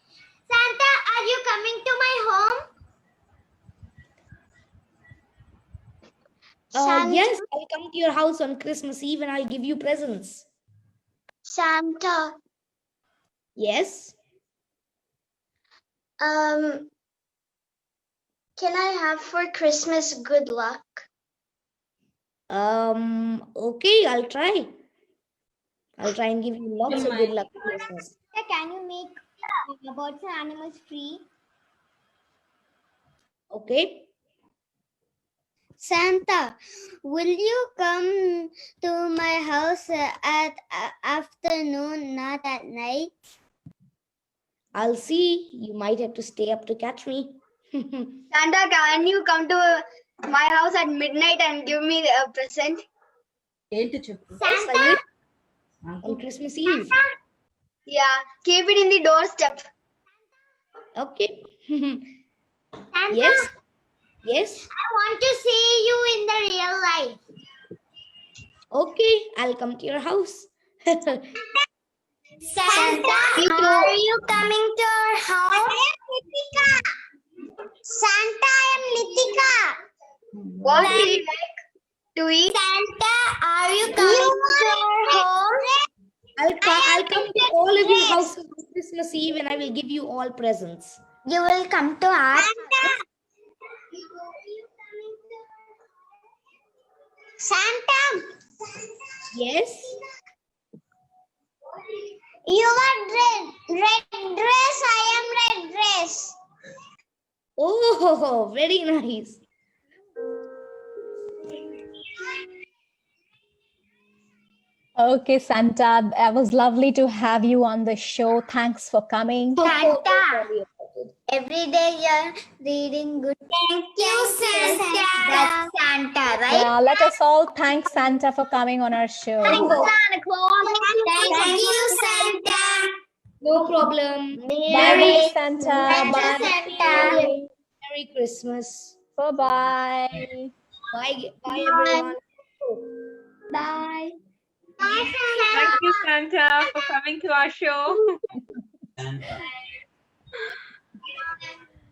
Santa, are you coming to my home? Yes, I'll come to your house on Christmas Eve and I'll give you presents. Santa, Yes. can I have for Christmas good luck? Okay, I'll try. I'll try and give you lots of good luck for Christmas. Can you make birds and animals free? Okay. Santa, will you come to my house at afternoon, not at night? I'll see. You might have to stay up to catch me. Santa, can you come to my house at midnight and give me a present? Yes, I will. On Christmas Eve. Yeah, keep it in the doorstep. Okay. Santa, Yes. Yes. I want to see you in the real life. Okay, I'll come to your house. Santa, are you coming to our house? I am Litika. Santa, I am Litika. What do you like to eat? Santa, are you coming to our home? I'll come to all of your houses on Christmas Eve and I will give you all presents. You will come to our house. Santa, Yes. you are red dress. I am red dress. Oh, very nice. Okay, Santa, it was lovely to have you on the show. Thanks for coming. Santa, every day you're reading good. Thank you, Santa. That's Santa, right? Yeah, let us all thank Santa for coming on our show. Santa Claus. Thank you, Santa. No problem. Bye, Santa. Bye. Santa. Merry Christmas. Bye-bye. Bye everyone. Bye. Thank you, Santa, for coming to our show.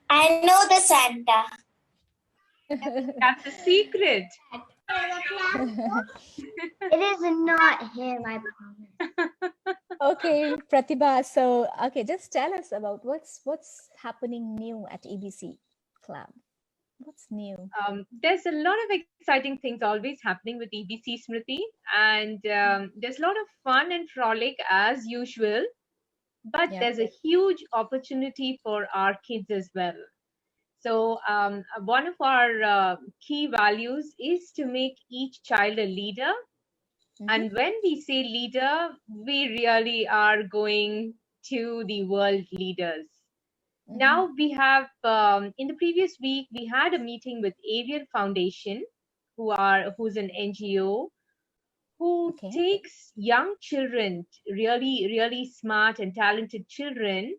I know the Santa. That's a secret. It is not him, I promise. Okay, Pratibha. So, okay, just tell us about what's happening new at EBC Club. What's new? There's a lot of exciting things always happening with EBC Smriti, and there's a lot of fun and frolic as usual. But there's a huge opportunity for our kids as well. So one of our key values is to make each child a leader. And when we say leader, we really are going to the world leaders. Now we have, in the previous week, we had a meeting with Avian Foundation, who's an NGO, who takes young children, really smart and talented children,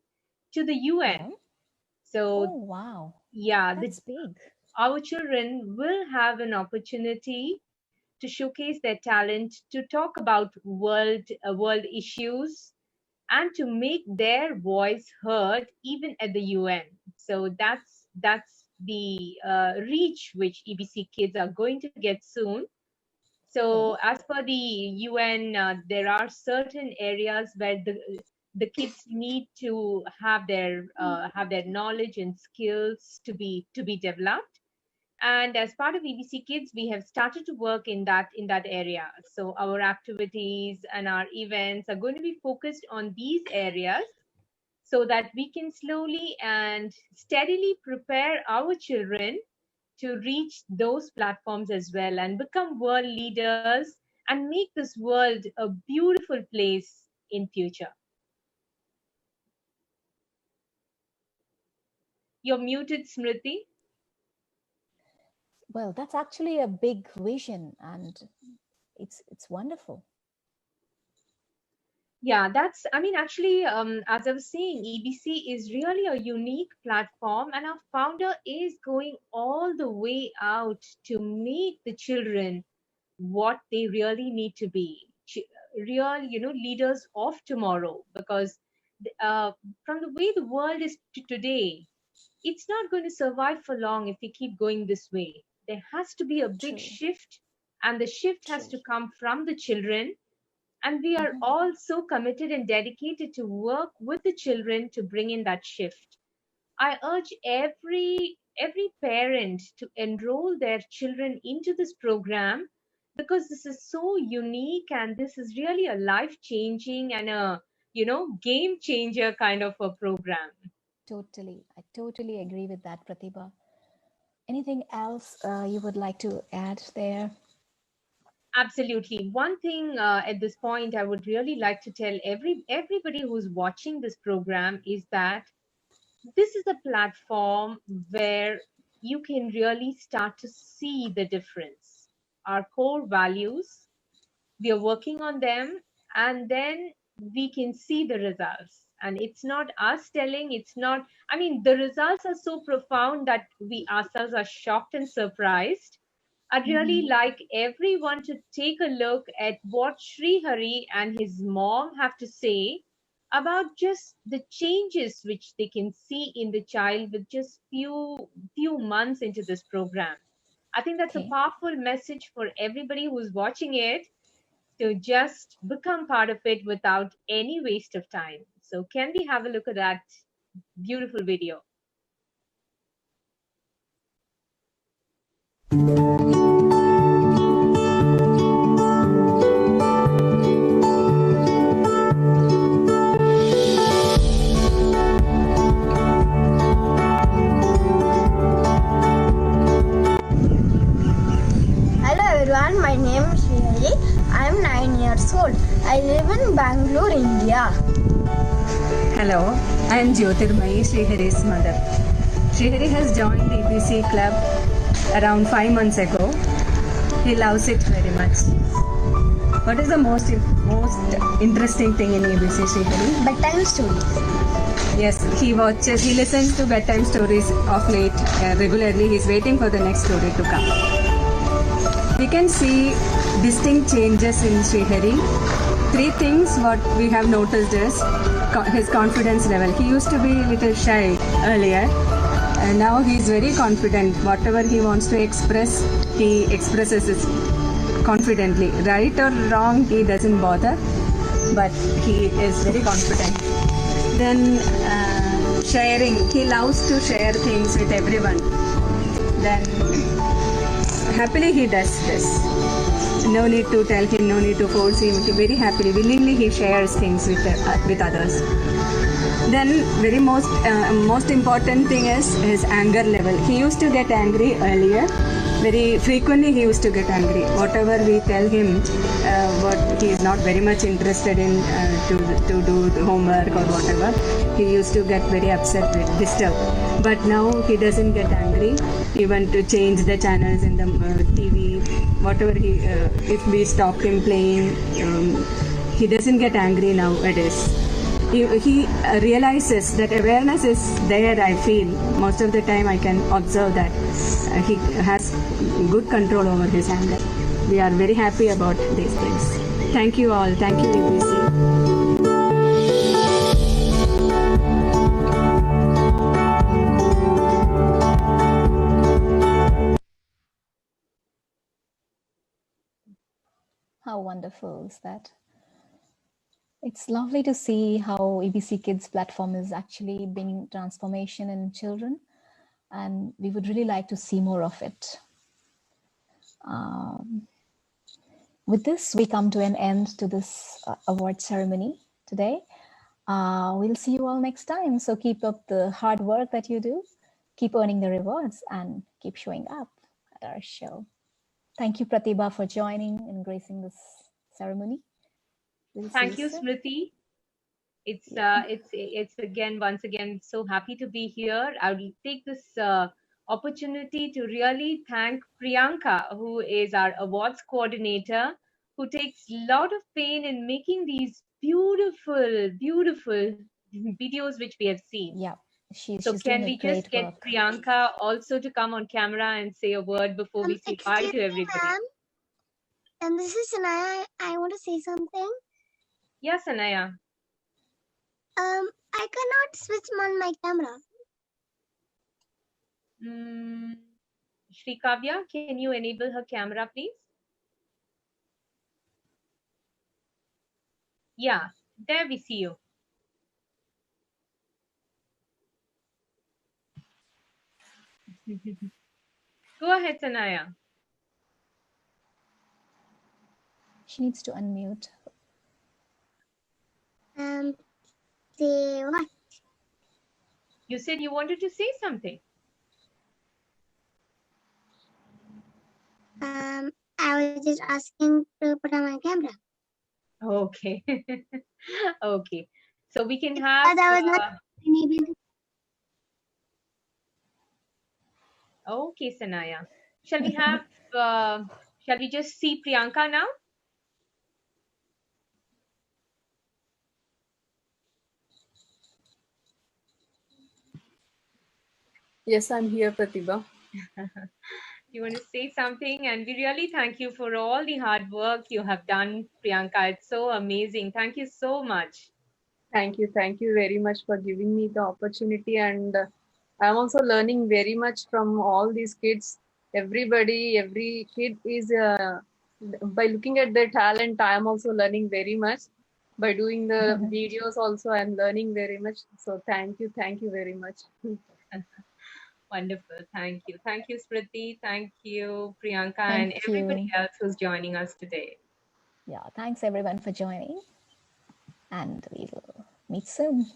to the UN. So, oh, wow. Yeah, that's big. Our children will have an opportunity to showcase their talent, to talk about world issues, and to make their voice heard even at the UN. So that's the reach which EBC Kids are going to get soon. So as per the UN, there are certain areas where the kids need to have their knowledge and skills to be developed. And as part of EBC Kids, we have started to work in that area. So our activities and our events are going to be focused on these areas, so that we can slowly and steadily prepare our children to reach those platforms as well and become world leaders and make this world a beautiful place in future. You're muted, Smriti. Well, that's actually a big vision, and it's wonderful. Yeah, that's, I mean, actually, as I was saying, EBC is really a unique platform, and our founder is going all the way out to make the children what they really need to be, real, leaders of tomorrow. Because from the way the world is today, it's not going to survive for long if we keep going this way. There has to be a big shift, and the shift has to come from the children. And we are all so committed and dedicated to work with the children to bring in that shift. I urge every parent to enroll their children into this program, because this is so unique, and this is really a life-changing and a game changer kind of a program. Totally. I totally agree with that, Pratibha. Anything else you would like to add there? Absolutely. One thing at this point I would really like to tell everybody who's watching this program is that this is a platform where you can really start to see the difference. Our core values, we are working on them, and then we can see the results. And it's not us telling, the results are so profound that we ourselves are shocked and surprised. I'd really like everyone to take a look at what Sri Hari and his mom have to say about just the changes which they can see in the child with just few months into this program. I think that's a powerful message for everybody who's watching it, to just become part of it without any waste of time. So can we have a look at that beautiful video? My name is Sri Hari. I am 9 years old. I live in Bangalore, India. Hello, I am Jyotirmayi, Sri Hari's mother. Sri Hari has joined the EBC club around 5 months ago. He loves it very much. What is the most interesting thing in EBC, Sri Hari? Bedtime stories. Yes, he listens to bedtime stories of late regularly. He is waiting for the next story to come. We can see distinct changes in Sri Hari. 3 things what we have noticed is his confidence level. He used to be a little shy earlier, and now he is very confident. Whatever he wants to express, he expresses it confidently. Right or wrong, he doesn't bother, but he is very confident. Then sharing, he loves to share things with everyone. Then happily he does this. No need to tell him, no need to force him. He very happily, willingly he shares things with others. Then very most important thing is his anger level. He used to get angry earlier. Very frequently he used to get angry. Whatever we tell him, what he is not very much interested in to do the homework or whatever, he used to get very upset, disturbed. But now he doesn't get angry. Even to change the channels in the TV, whatever if we stop him playing, he doesn't get angry nowadays. He realizes that awareness is there. I feel most of the time I can observe that he has good control over his anger. we are very happy about these things. Thank you all. Thank you, EBC. How wonderful is that? It's lovely to see how EBC Kids platform is actually bringing transformation in children, and we would really like to see more of it. With this, we come to an end to this award ceremony today. We'll see you all next time. So keep up the hard work that you do, keep earning the rewards, and keep showing up at our show. Thank you, Pratibha, for joining and gracing this ceremony. Thank you, Smriti. It's again, once again, so happy to be here. I will take this opportunity to really thank Priyanka, who is our awards coordinator, who takes a lot of pain in making these beautiful, beautiful videos which we have seen. Yeah, she's can doing we a great just get work. Priyanka also to come on camera and say a word before we say bye to everybody? And this is Sanaya. I want to say something. Yes, Anaya. I cannot switch on my camera. Shri Kavya, can you enable her camera, please? Yeah, there we see you. Go ahead, Sanaya. She needs to unmute. Say what? You said you wanted to say something. I was just asking to put on my camera. Okay. Okay. So we can have. I was not enabled. Okay, Sanaya. Shall we have? Shall we just see Priyanka now? Yes, I'm here, Pratibha. You want to say something? And we really thank you for all the hard work you have done, Priyanka. It's so amazing. Thank you so much. Thank you very much for giving me the opportunity, and I'm also learning very much from all these kids. Everybody, every kid is by looking at their talent, I am also learning very much. By doing the videos also, I'm learning very much. So thank you very much. Wonderful. Thank you. Thank you, Smriti. Thank you, Priyanka, Thank and everybody you. else who's joining us today. Yeah, thanks everyone for joining, and we will meet soon.